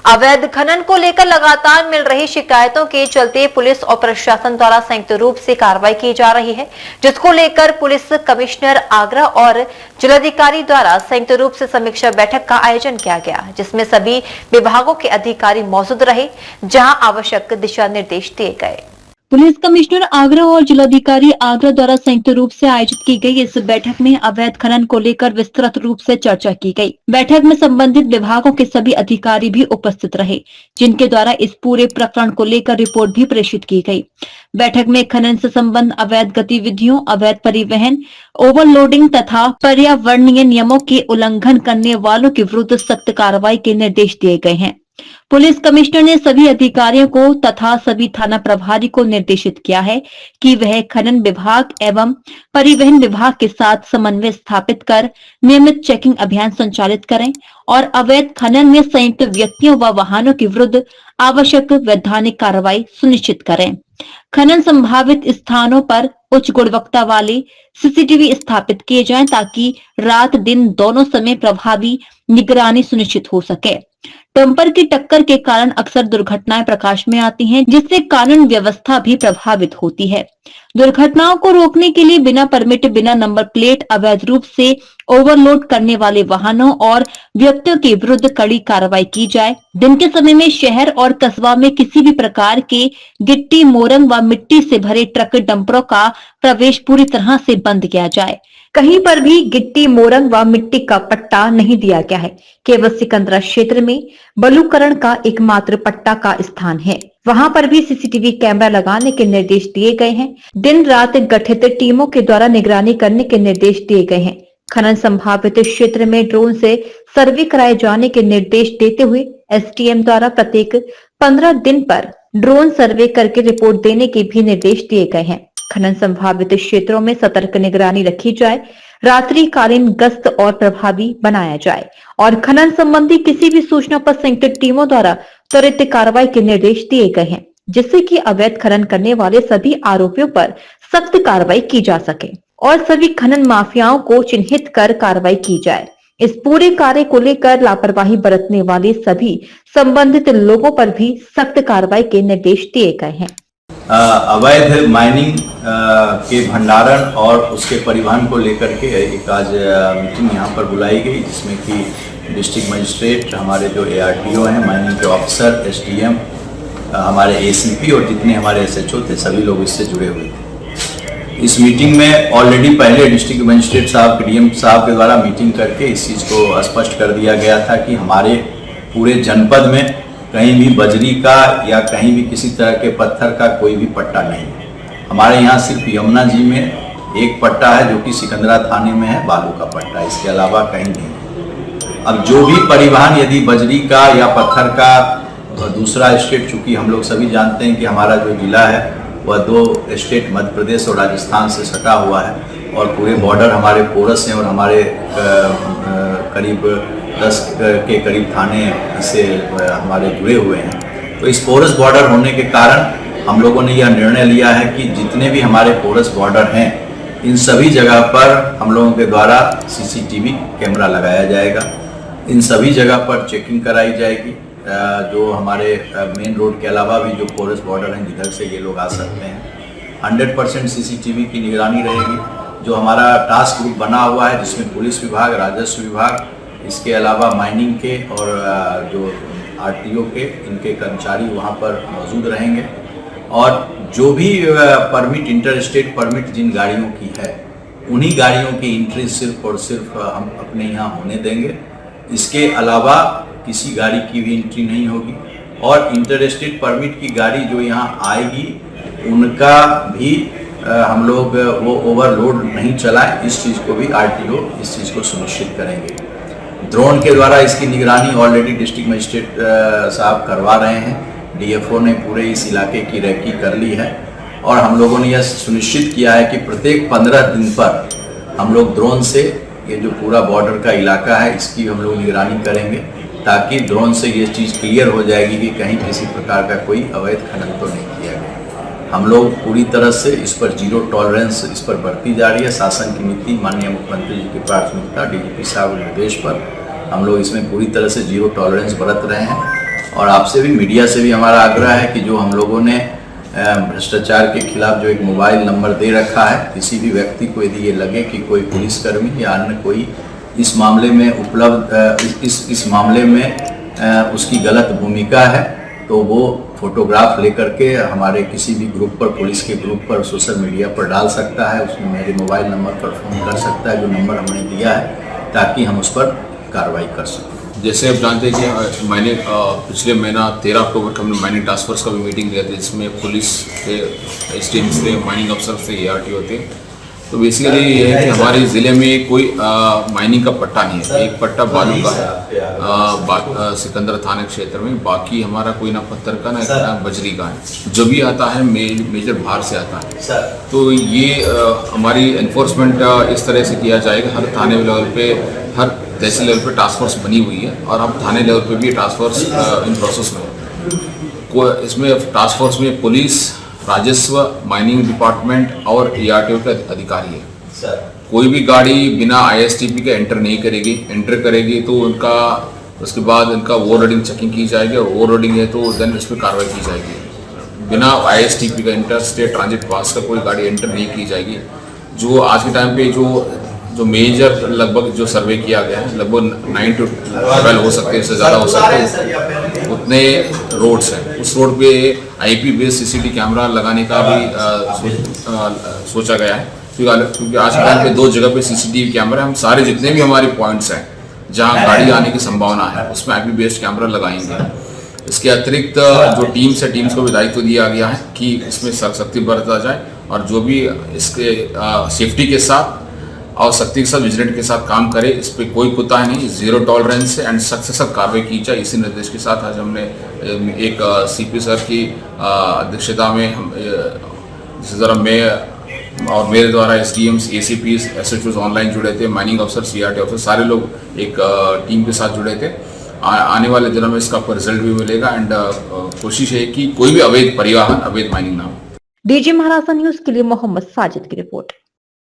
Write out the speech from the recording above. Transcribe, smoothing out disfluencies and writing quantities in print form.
अवैध खनन को लेकर लगातार मिल रही शिकायतों के चलते पुलिस और प्रशासन द्वारा संयुक्त रूप से कार्रवाई की जा रही है, जिसको लेकर पुलिस कमिश्नर आगरा और जिलाधिकारी द्वारा संयुक्त रूप से समीक्षा बैठक का आयोजन किया गया, जिसमें सभी विभागों के अधिकारी मौजूद रहे, जहां आवश्यक दिशा निर्देश दिए गए। पुलिस कमिश्नर आगरा और जिलाधिकारी आगरा द्वारा संयुक्त रूप से आयोजित की गई इस बैठक में अवैध खनन को लेकर विस्तृत रूप से चर्चा की गई। बैठक में संबंधित विभागों के सभी अधिकारी भी उपस्थित रहे, जिनके द्वारा इस पूरे प्रकरण को लेकर रिपोर्ट भी प्रेषित की गई। बैठक में खनन से संबंध अवैध गतिविधियों, अवैध परिवहन, ओवरलोडिंग तथा पर्यावरणीय नियमों के उल्लंघन करने वालों के विरुद्ध सख्त कार्रवाई के निर्देश दिए गए हैं। पुलिस कमिश्नर ने सभी अधिकारियों को तथा सभी थाना प्रभारी को निर्देशित किया है कि वह खनन विभाग एवं परिवहन विभाग के साथ समन्वय स्थापित कर नियमित चेकिंग अभियान संचालित करें और अवैध खनन में संयुक्त व्यक्तियों व वाहनों के विरुद्ध आवश्यक वैधानिक कार्रवाई सुनिश्चित करें। खनन संभावित स्थानों पर उच्च गुणवत्ता वाले सीसीटीवी स्थापित किए जाएं ताकि रात दिन दोनों समय प्रभावी निगरानी सुनिश्चित हो सके। डंपर की टक्कर के कारण अक्सर दुर्घटनाएं प्रकाश में आती हैं, जिससे कानून व्यवस्था भी प्रभावित होती है। दुर्घटनाओं को रोकने के लिए बिना परमिट, बिना नंबर प्लेट, अवैध रूप से ओवरलोड करने वाले वाहनों और व्यक्तियों के विरुद्ध कड़ी कार्रवाई की जाए। दिन के समय में शहर और कस्बा में किसी भी प्रकार के गिट्टी, मोरंग व मिट्टी से भरे ट्रक, डंपरों का प्रवेश पूरी तरह से बंद किया जाए। कहीं पर भी गिट्टी, मोरंग व मिट्टी का पट्टा नहीं दिया गया है। केवल सिकंदरा क्षेत्र में बलूकरण का एकमात्र पट्टा का स्थान है। वहां पर भी सीसीटीवी कैमरा लगाने के निर्देश दिए गए हैं। दिन रात गठित टीमों के द्वारा निगरानी करने के निर्देश दिए गए हैं। खनन संभावित क्षेत्र में ड्रोन से सर्वे कराए जाने के निर्देश देते हुए एसडीएम द्वारा प्रत्येक 15 दिन पर ड्रोन सर्वे करके रिपोर्ट देने के भी निर्देश दिए गए हैं। खनन संभावित क्षेत्रों में सतर्क निगरानी रखी जाए, रात्रिकालीन गश्त और प्रभावी बनाया जाए और खनन संबंधी किसी भी सूचना पर संयुक्त टीमों द्वारा त्वरित कार्रवाई के निर्देश दिए गए हैं, जिससे कि अवैध खनन करने वाले सभी आरोपियों पर सख्त कार्रवाई की जा सके और सभी खनन माफियाओं को चिन्हित कर कार्रवाई की जाए। इस पूरे कार्य को लेकर लापरवाही बरतने वाले सभी संबंधित लोगों पर भी सख्त कार्रवाई के निर्देश दिए गए हैं। अवैध माइनिंग के भंडारण और उसके परिवहन को लेकर के एक आज मीटिंग यहाँ पर बुलाई गई, जिसमें कि डिस्ट्रिक्ट मजिस्ट्रेट, हमारे जो ARTO हैं, माइनिंग के ऑफिसर, SDM, हमारे ACP और जितने हमारे SHO थे, सभी लोग इससे जुड़े हुए थे। इस मीटिंग में ऑलरेडी पहले डिस्ट्रिक्ट मजिस्ट्रेट साहब, DM साहब के द्वारा मीटिंग करके इस चीज़ को स्पष्ट कर दिया गया था कि हमारे पूरे जनपद में कहीं भी बजरी का या कहीं भी किसी तरह के पत्थर का कोई भी पट्टा नहीं है। हमारे यहाँ सिर्फ यमुना जी में एक पट्टा है, जो कि सिकंदरा थाने में है, बालू का पट्टा, इसके अलावा कहीं नहीं है। अब जो भी परिवहन यदि बजरी का या पत्थर का, दूसरा स्टेट, चूँकि हम लोग सभी जानते हैं कि हमारा जो जिला है वह 2 स्टेट मध्य प्रदेश और राजस्थान से सटा हुआ है और पूरे बॉर्डर हमारे पोरस हैं और हमारे करीब 10 के करीब थाने इससे हमारे जुड़े हुए हैं। तो इस पोरस बॉर्डर होने के कारण हम लोगों ने यह निर्णय लिया है कि जितने भी हमारे पोरस बॉर्डर हैं, इन सभी जगह पर हम लोगों के द्वारा CCTV कैमरा लगाया जाएगा। इन सभी जगह पर चेकिंग कराई जाएगी। जो हमारे मेन रोड के अलावा भी जो पोरस बॉर्डर हैं, जिधर से ये लोग आ सकते हैं, 100% CCTV की निगरानी रहेगी। जो हमारा टास्क ग्रुप बना हुआ है, जिसमें पुलिस विभाग, राजस्व विभाग, इसके अलावा माइनिंग के और जो RTO के, इनके कर्मचारी वहाँ पर मौजूद रहेंगे और जो भी परमिट, इंटर स्टेट परमिट जिन गाड़ियों की है, उन्हीं गाड़ियों की एंट्री सिर्फ और सिर्फ हम अपने यहाँ होने देंगे। इसके अलावा किसी गाड़ी की भी एंट्री नहीं होगी और इंटर स्टेट परमिट की गाड़ी जो यहाँ आएगी, उनका भी हम लोग वो ओवरलोड नहीं चलाएं, इस चीज़ को भी RTO इस चीज़ को सुनिश्चित करेंगे। ड्रोन के द्वारा इसकी निगरानी ऑलरेडी डिस्ट्रिक्ट मजिस्ट्रेट साहब करवा रहे हैं। DFO ने पूरे इस इलाके की रेकी कर ली है और हम लोगों ने यह सुनिश्चित किया है कि प्रत्येक 15 दिन पर हम लोग ड्रोन से ये जो पूरा बॉर्डर का इलाका है, इसकी हम लोग निगरानी करेंगे, ताकि ड्रोन से ये चीज़ क्लियर हो जाएगी कि कहीं किसी प्रकार का कोई अवैध खनन तो नहीं किया गया। हम लोग पूरी तरह से इस पर जीरो टॉलरेंस इस पर बढ़ती जा रही है। शासन की नीति, माननीय मुख्यमंत्री जी की प्राथमिकता, DGP साहब के निर्देश पर हम लोग इसमें पूरी तरह से जीरो टॉलरेंस बरत रहे हैं और आपसे भी, मीडिया से भी हमारा आग्रह है कि जो हम लोगों ने भ्रष्टाचार के खिलाफ जो एक मोबाइल नंबर दे रखा है, किसी भी व्यक्ति को यदि ये लगे कि कोई पुलिसकर्मी या अन्य कोई इस मामले में उपलब्ध इस मामले में उसकी गलत भूमिका है, तो वो फोटोग्राफ लेकर के हमारे किसी भी ग्रुप पर, पुलिस के ग्रुप पर, सोशल मीडिया पर डाल सकता है। उसमें मेरे मोबाइल नंबर पर फ़ोन कर सकता है, जो नंबर हमने दिया है, ताकि हम उस पर कार्रवाई कर सकें। जैसे आप जानते हैं कि मैंने पिछले महीना 13 अक्टूबर को हमने माइनिंग टास्क फोर्स का भी मीटिंग लिया था, जिसमें पुलिस थे, STM थे, माइनिंग अफसर थे, ARTO थे। तो बेसिकली ये है कि हमारे ज़िले में कोई माइनिंग का पट्टा नहीं है। एक पट्टा बालू का है सिकंदर थाना क्षेत्र में, बाकी हमारा कोई ना पत्थर का ना बजरी का है। जो भी आता है मेजर बाहर से आता है। तो ये हमारी एनफोर्समेंट इस तरह से किया जाएगा, हर थाने लेवल पे, हर तहसील लेवल पे टास्क फोर्स बनी हुई है, और हम थाने लेवल पे भी टास्क फोर्स इन प्रोसेस में है। इसमें टास्क फोर्स में पुलिस, राजस्व, माइनिंग डिपार्टमेंट और ARTO के अधिकारी है। कोई भी गाड़ी बिना ISTP के एंटर करेगी तो उनका, उसके बाद इनका ओवरलोडिंग चेकिंग की जाएगी, और ओवरलोडिंग है तो देन इस पर कार्रवाई की जाएगी। बिना ISTP का, इंटर स्टेट ट्रांजिट पास का, कोई गाड़ी एंटर नहीं की जाएगी। जो आज के टाइम पे जो मेजर लगभग जो सर्वे किया गया है, लगभग 9 to 12 हो सकते हैं, इससे ज़्यादा हो सकते हैं, उतने रोड्स हैं। उस रोड पे IP बेस्ड CCTV कैमरा लगाने का भी सोचा गया है, क्योंकि आज के टाइम पे 2 जगह पे CCTV कैमरा, हम सारे जितने भी हमारे पॉइंट्स हैं जहां गाड़ी आने की संभावना है, उसमें IP बेस्ड कैमरा लगाएंगे। इसके अतिरिक्त जो टीम्स को भी दायित्व दिया गया है कि इसमें सख्ती बरता जाए, और जो भी इसके सेफ्टी के साथ और सख्ती के साथ, विजिलेंट के साथ काम करे, इस पर कोई कुताही नहीं, 0 टॉलरेंस एंड सख्त से सख्त कार्रवाई की जाए। इसी निर्देश के साथ आज हमने एक CP सर की अध्यक्षता में जिस तरह मैं और मेरे द्वारा SDMs, ACPs, SHOs ऑनलाइन जुड़े थे, माइनिंग अफसर, CRT अफसर, सारे लोग एक टीम के साथ जुड़े थे। आने वाले दिनों में इसका रिजल्ट भी मिलेगा, एंड कोशिश है कि कोई भी अवैध परिवहन, अवैध माइनिंग ना हो। DG महाराजा न्यूज के लिए मोहम्मद साजिद की रिपोर्ट।